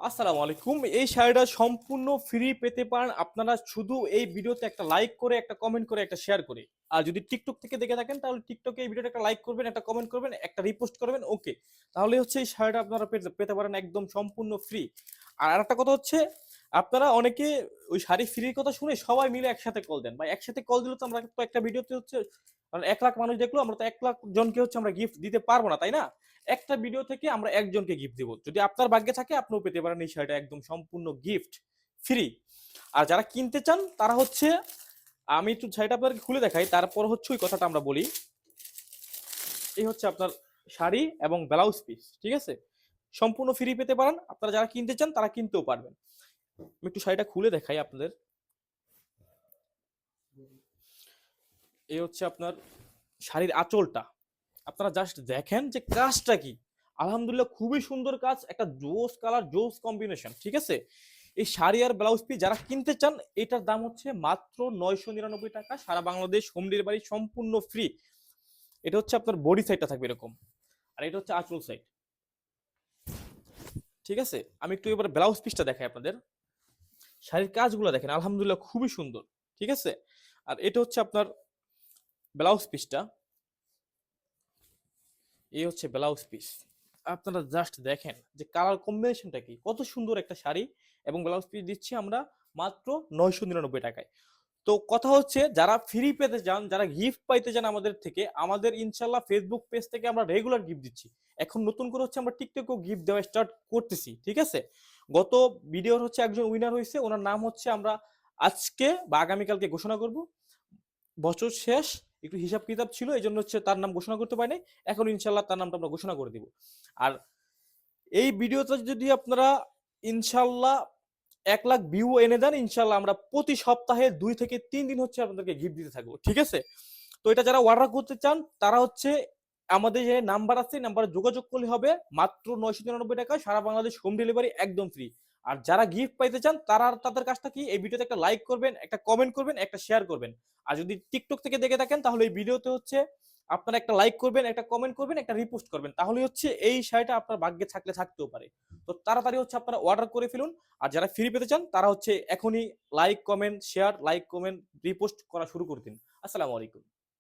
আসসালামু আলাইকুম। এই শাড়িটা সম্পূর্ণ ফ্রি পেতে পারেন আপনারা শুধু এই ভিডিওতে একটা লাইক করে, একটা কমেন্ট করে, একটা শেয়ার করে। আর যদি টিকটক থেকে দেখে থাকেন তাহলে টিকটকে এই ভিডিওটা একটা লাইক করবেন, একটা কমেন্ট করবেন, একটা রিপোস্ট করবেন, ওকে। তাহলে হচ্ছে এই শাড়িটা আপনারা পেতে পেতে পারেন একদম সম্পূর্ণ ফ্রি। আর আরেকটা কথা হচ্ছে আপনারা অনেকে ওই শাড়ি ফ্রির কথা শুনে সবাই মিলে একসাথে কল দেন। ভাই একসাথে কল দিলে তো আমরা তো একটা ভিডিওতে হচ্ছে ১ লাখ মানুষ দেখলো আমরা তো ১ লাখ জনকে হচ্ছে আমরা গিফট দিতে পারবো না, তাই না? একটা ভিডিও থেকে আমরা একজনকে গিফট দিব। যদি আপনার ভাগ্যে থাকে আপনিও পেতে পারেন এই শাড়িটা একদম সম্পূর্ণ গিফট ফ্রি। আর যারা কিনতে চান তারা হচ্ছে আমি একটু শাড়িটা আপনাকে খুলে দেখাই, তারপর হচ্ছে ওই কথাটা আমরা বলি। এই হচ্ছে আপনার শাড়ি এবং ব্লাউজ পিস, ঠিক আছে? সম্পূর্ণ ফ্রি পেতে পারেন। আপনারা যারা কিনতে চান তারা কিনতেও পারবেন। আমি একটু শাড়িটা খুলে দেখাই আপনাদের। এই হচ্ছে আপনার শাড়ির আঁচলটা। আপনারা জাস্ট দেখেন যে কাজটা কি। আলহামদুলিল্লাহ খুবই সুন্দর কাজ, একটা জোস কালার, জোস কম্বিনেশন, ঠিক আছে? এই শাড়ি আর ব্লাউজ পিস যারা কিনতে চান এটার দাম হচ্ছে মাত্র 999 টাকা। সারা বাংলাদেশ হোম ডেলিভারি সম্পূর্ণ ফ্রি। এটা হচ্ছে আপনার বডি সাইডটা থাকবে এরকম, আর এটা হচ্ছে আঁচল সাইড, ঠিক আছে? আমি একটু এবার ব্লাউজ পিসটা দেখাই আপনাদের। শাড়ির কাজগুলো দেখেন আলহামদুলিল্লাহ খুবই সুন্দর, ঠিক আছে? আর এটা হচ্ছে আপনার ব্লাউজ পিসটা। এই হচ্ছে ব্লাউজ পিস। আপনারা জাস্ট দেখেন যে কালার কম্বিনেশনটা কি, কত সুন্দর একটা শাড়ি এবং ব্লাউজ পিস দিচ্ছি আমরা মাত্র 999 টাকায়। তো কথা হচ্ছে যারা ফ্রি পেতে চান, যারা গিফট পাইতে চান আমাদের থেকে, আমাদের ইনশাল্লাহ ফেসবুক পেজ থেকে আমরা রেগুলার গিফট দিচ্ছি। এখন নতুন করে হচ্ছে আমরা টিকটকেও গিফট দেওয়া স্টার্ট করতেছি, ঠিক আছে? গত ভিডিওর হচ্ছে একজন উইনার হয়েছে, ওনার নাম হচ্ছে আমরা আজকে বা আগামীকালকে ঘোষণা করব। বছর শেষ, একটু হিসাব কিতাব ছিল এই জন্য হচ্ছে তার নাম ঘোষণা করতে পারিনি। এখন ইনশাল্লাহ তার নামটা আমরা ঘোষণা করে দিব। আর এই ভিডিওতে যদি আপনারা ইনশাল্লাহ 1 লাখ ভিউ এনে দেন, ইনশাল্লাহ আমরা প্রতি সপ্তাহে 2 থেকে 3 দিন হচ্ছে আপনাদেরকে গিফট দিতে থাকবো, ঠিক আছে? তো এটা যারা অর্ডার করতে চান তারা হচ্ছে আমাদের যে নাম্বার আছে নাম্বারে যোগাযোগ করলে হবে। মাত্র 999 টাকা, সারা বাংলাদেশ হোম ডেলিভারি একদম ফ্রি। আর যারা গিফট পাইতে চান তারা তাদের কাজটা কি, এই ভিডিওতে একটা লাইক করবেন, একটা কমেন্ট করবেন, একটা শেয়ার করবেন। আর যদি টিকটক থেকে দেখে থাকেন তাহলে এই ভিডিওতে হচ্ছে আপনারা একটা লাইক করবেন, একটা কমেন্ট করবেন, একটা রিপোস্ট করবেন। তাহলে হচ্ছে এই শাড়িটা আপনার ভাগ্যে থাকলে থাকতেও পারে। তো তাড়াতাড়ি হচ্ছে আপনারা অর্ডার করে ফেলুন। আর যারা ফ্রি পেতে চান তারা হচ্ছে এখনই like comment share, like comment repost করা শুরু করে দিন। আসসালামু আলাইকুম।